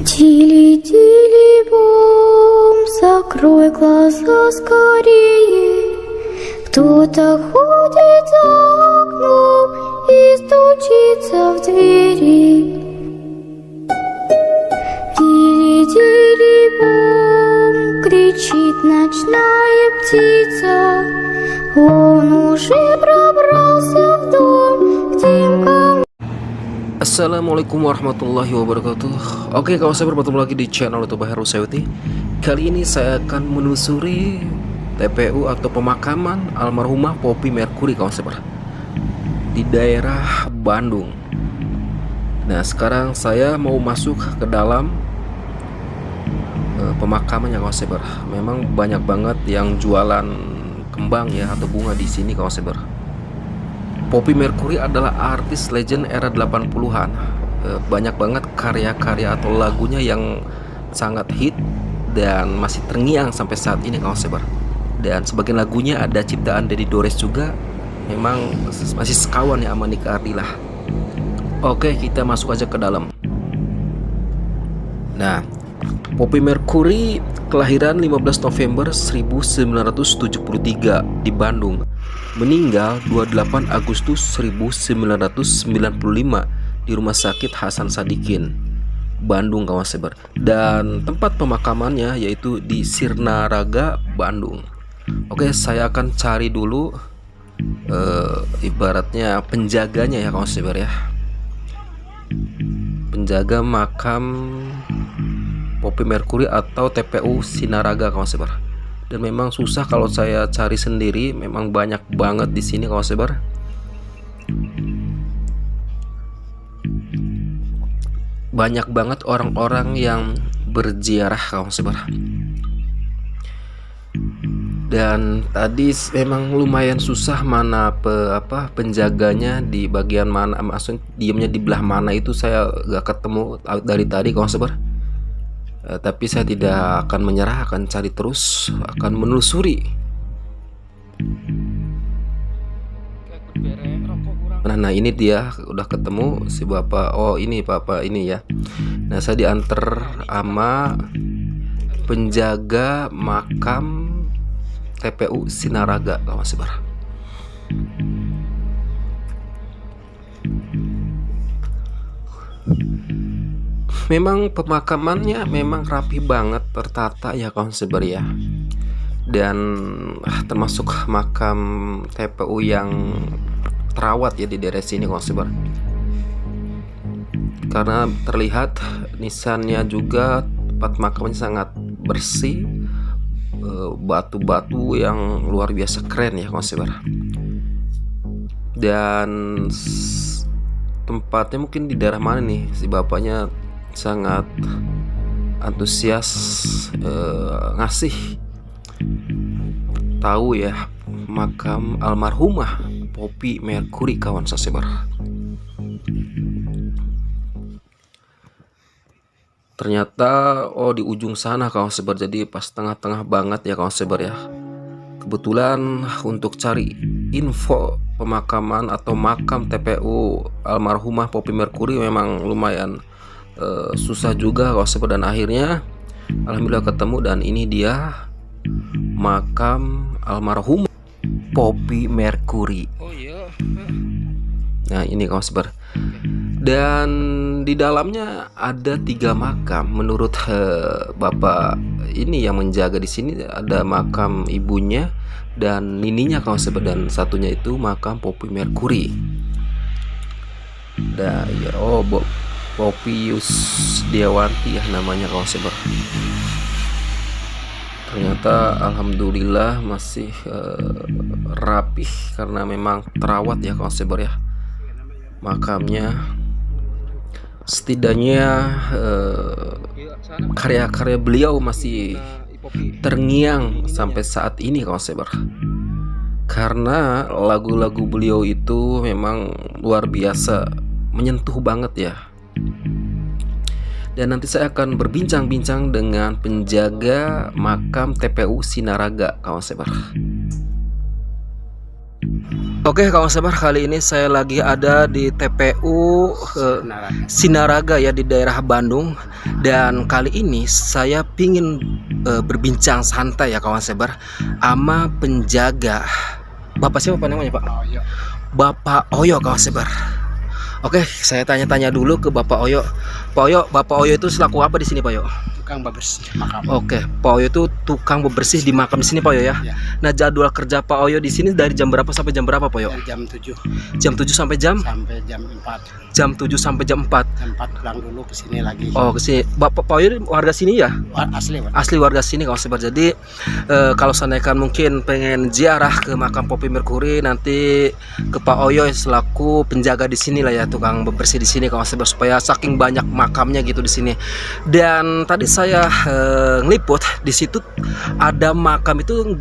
Тили-тили бом, закрой глаза скорее. Кто-то ходит за окном и стучится в двери. Тили-тили бом, кричит ночная птица. Он уже пробрался в дом к тем, кому... Assalamualaikum warahmatullahi wabarakatuh. Oke kawan saya, bertemu lagi di channel YouTube Heru Sayuti. Kali ini saya akan menelusuri TPU atau pemakaman almarhumah Poppy Mercury kawan saya, di daerah Bandung. Nah sekarang saya mau masuk ke dalam pemakamannya kawan saya. Memang banyak banget yang jualan kembang ya atau bunga di sini kawan saya. Poppy Mercury adalah artis legend era 80-an. Banyak banget karya-karya atau lagunya yang sangat hit dan masih terngiang sampai saat ini kawan sebar. Dan sebagian lagunya ada ciptaan Deddy Dores juga. Memang masih sekawan ya sama Nika Ardila. Oke, kita masuk aja ke dalam. Nah, Poppy Mercury kelahiran 15 November 1973 di Bandung. Meninggal 28 Agustus 1995 di Rumah Sakit Hasan Sadikin, Bandung kawan sebar. Dan tempat pemakamannya yaitu di Sirnaraga, Bandung. Oke, saya akan cari dulu ibaratnya penjaganya ya kawan sebar ya. Penjaga makam Poppy Mercury atau TPU Sinaraga kawan sebar. Dan memang susah kalau saya cari sendiri, memang banyak banget di sini kawan sebar. Banyak banget orang-orang yang berziarah kawan sebar. Dan tadi memang lumayan susah mana penjaganya di bagian mana, maksudnya diamnya di belah mana itu saya gak ketemu dari tadi kawan sebar. Tapi saya tidak akan menyerah, akan cari terus, akan menelusuri. Nah ini dia udah ketemu si bapak. Oh ini bapak ini ya. Nah saya diantar sama penjaga makam TPU Sinaraga kawan sebar. Memang pemakamannya memang rapi banget, tertata ya kawan sebar ya. Dan termasuk makam TPU yang terawat ya di daerah sini kawan sebar. Karena terlihat nisannya juga, tempat makamnya sangat bersih, batu-batu yang luar biasa keren ya kawan sebar. Dan tempatnya mungkin di daerah mana nih, si bapaknya sangat antusias ngasih tahu ya makam almarhumah Poppy Mercury kawan sebar. Ternyata di ujung sana kawan sebar, jadi pas tengah-tengah banget ya kawan sebar ya. Kebetulan untuk cari info pemakaman atau makam TPU almarhumah Poppy Mercury memang lumayan susah juga kawan sebar, dan akhirnya alhamdulillah ketemu. Dan ini dia makam almarhum Poppy Mercury. Nah ini kawan sebar. Dan di dalamnya ada 3 makam menurut bapak ini yang menjaga di sini. Ada makam ibunya dan nininya kawan sebar, dan satunya itu makam Poppy Mercury. Dan ya Poppy Yusdiawanti ya namanya kawan sebar. Ternyata alhamdulillah masih rapih karena memang terawat ya kawan sebar ya makamnya. Setidaknya karya-karya beliau masih terngiang sampai saat ini kawan sebar. Karena lagu-lagu beliau itu memang luar biasa, menyentuh banget ya. Dan nanti saya akan berbincang-bincang dengan penjaga makam TPU Sinaraga kawan sebar. Oke kawan sabar, kali ini saya lagi ada di TPU Sinaraga ya, di daerah Bandung. Dan kali ini saya pingin berbincang santai ya kawan sabar sama penjaga. Bapak siapa namanya Pak? Oyo. Bapak Oyo kawan sabar. Oke, saya tanya-tanya dulu ke Bapak Oyo. Pak Oyo, Bapak Oyo itu selaku apa di sini Pak Oyo? Tukang bebersih makam. Oke, Pak Oyo itu tukang bebersih di makam di sini Pak Oyo ya. Ya, Nah, jadwal kerja Pak Oyo di sini dari jam berapa sampai jam berapa Pak Oyo? dari jam 7 Jam 7 sampai jam jam 4. jam 7 sampai jam 4. Jam 4 pulang dulu ke sini lagi. Oh, ke sini. Bapak Pak Oyo warga sini ya? Asli, Pak. Asli warga sini kawan sabar. Jadi kalau seandainya mungkin pengen ziarah ke makam Poppy Mercury, nanti ke Pak Oyo selaku penjaga di sini lah ya, tukang bebersih di sini kawan sabar, supaya saking banyak makamnya gitu di sini. Dan tadi saya ngeliput di situ ada makam itu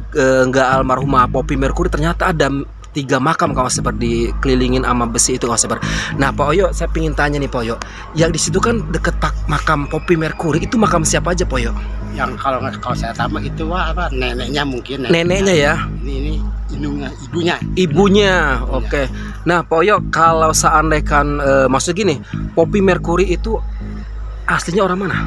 nggak almarhumah Poppy Mercury, ternyata ada 3 makam kawan sabar dikelilingin sama besi itu kawan sabar. Nah Pak Oyo, saya pengen tanya nih Pak Oyo, yang di situ kan deket makam Poppy Mercury itu makam siapa aja Pak Oyo? Yang kalau saya tahu itu apa neneknya mungkin. Neneknya ya? Ini ibunya. Ibunya, oke. Nah Pak Oyo, kalau seandainya maksud gini, Poppy Mercury itu aslinya orang mana?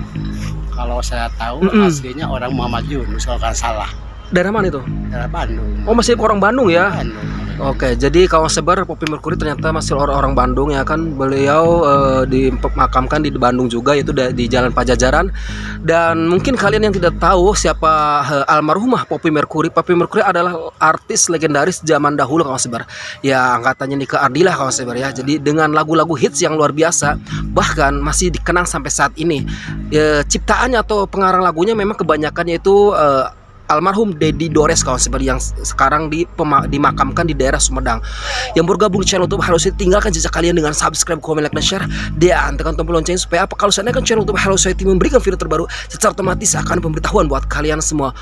Kalau saya tahu aslinya orang Muhammad Yunus kalau nggak salah. Daerah mana itu? Dari Bandung. Oh, masih orang Bandung ya? Bandung. Oke, jadi kawan sebar Poppy Mercury ternyata masih orang Bandung ya kan. Beliau dimakamkan di Bandung juga, yaitu di Jalan Pajajaran. Dan mungkin kalian yang tidak tahu siapa almarhumah Poppy Mercury. Poppy Mercury adalah artis legendaris zaman dahulu kawan sebar. Ya angkatannya Nika Ardila kawan sebar ya. Jadi dengan lagu-lagu hits yang luar biasa, bahkan masih dikenang sampai saat ini. Ciptaannya atau pengarang lagunya memang kebanyakannya itu almarhum Dedi Dores kawan sabar, yang sekarang dimakamkan di daerah Sumedang. Yang bergabung di channel YouTube Hello Society, tinggalkan jejak kalian dengan subscribe, komen, like, dan share, dan tekan tombol lonceng supaya apa, kalau seandainya channel YouTube Hello Society memberikan video terbaru, secara otomatis akan pemberitahuan buat kalian semua.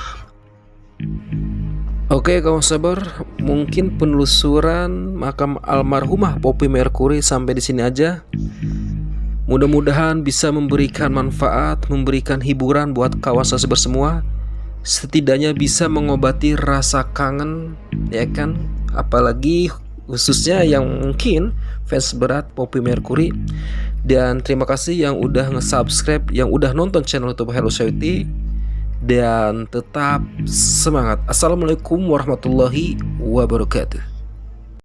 Oke kawan sabar, mungkin penelusuran makam almarhumah Poppy Mercury sampai di sini aja. Mudah-mudahan bisa memberikan manfaat, memberikan hiburan buat kawan sabar semua. Setidaknya bisa mengobati rasa kangen ya kan, apalagi khususnya yang mungkin fans berat Poppy Mercury. Dan terima kasih yang udah nge-subscribe, yang udah nonton channel YouTube Hello Society, dan tetap semangat. Assalamualaikum warahmatullahi wabarakatuh.